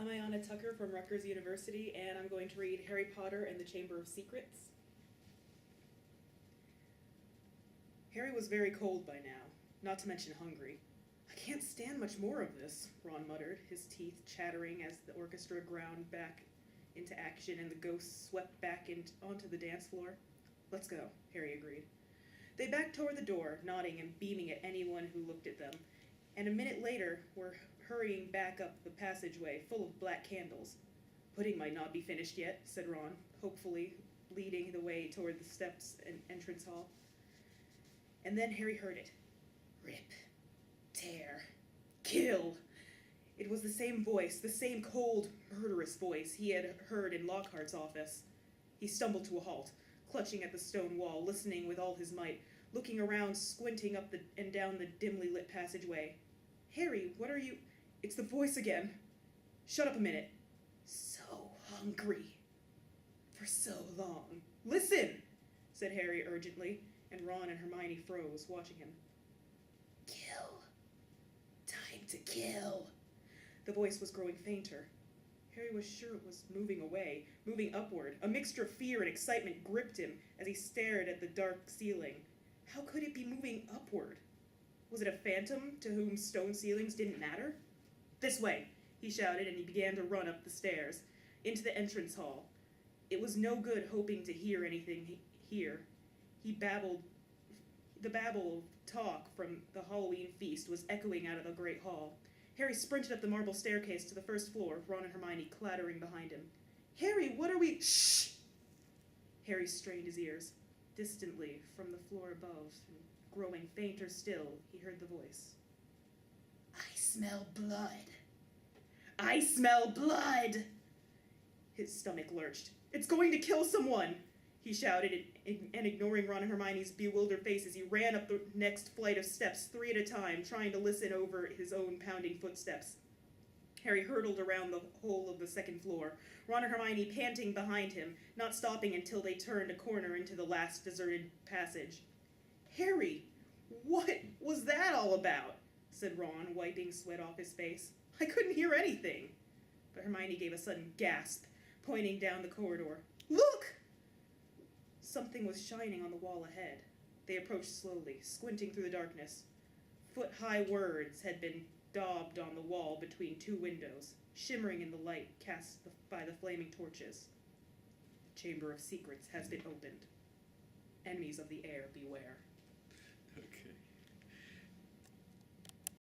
I'm Aiyana Tucker from Rutgers University, and I'm going to read Harry Potter and the Chamber of Secrets. Harry was very cold by now, not to mention hungry. I can't stand much more of this, Ron muttered, his teeth chattering as the orchestra ground back into action and the ghosts swept back onto the dance floor. Let's go, Harry agreed. They backed toward the door, nodding and beaming at anyone who looked at them, and a minute later were hurrying back up the passageway full of black candles. Pudding might not be finished yet, said Ron, hopefully leading the way toward the steps and entrance hall. And then Harry heard it. Rip. Tear. Kill. It was the same voice, the same cold, murderous voice he had heard in Lockhart's office. He stumbled to a halt, clutching at the stone wall, listening with all his might, looking around, squinting up and down the dimly lit passageway. Harry, what are you... It's the voice again. Shut up a minute. So hungry. For so long. Listen, said Harry urgently, and Ron and Hermione froze, watching him. Kill. Time to kill. The voice was growing fainter. Harry was sure it was moving away, moving upward. A mixture of fear and excitement gripped him as he stared at the dark ceiling. How could it be moving upward? Was it a phantom to whom stone ceilings didn't matter? This way, he shouted, and he began to run up the stairs, into the entrance hall. It was no good hoping to hear anything here. The babble of talk from the Halloween feast was echoing out of the great hall. Harry sprinted up the marble staircase to the first floor, Ron and Hermione clattering behind him. Harry, what are we... Shh! Harry strained his ears. Distantly, from the floor above, and growing fainter still, he heard the voice. I smell blood. I smell blood! His stomach lurched. It's going to kill someone! He shouted, and ignoring Ron and Hermione's bewildered faces, he ran up the next flight of steps, 3 at a time, trying to listen over his own pounding footsteps. Harry hurtled around the whole of the second floor, Ron and Hermione panting behind him, not stopping until they turned a corner into the last deserted passage. Harry, what was that all about? Said Ron, wiping sweat off his face. I couldn't hear anything. But Hermione gave a sudden gasp, pointing down the corridor. Look! Something was shining on the wall ahead. They approached slowly, squinting through the darkness. Foot-high words had been daubed on the wall between 2 windows, shimmering in the light cast by the flaming torches. The Chamber of Secrets has been opened. Enemies of the air, beware.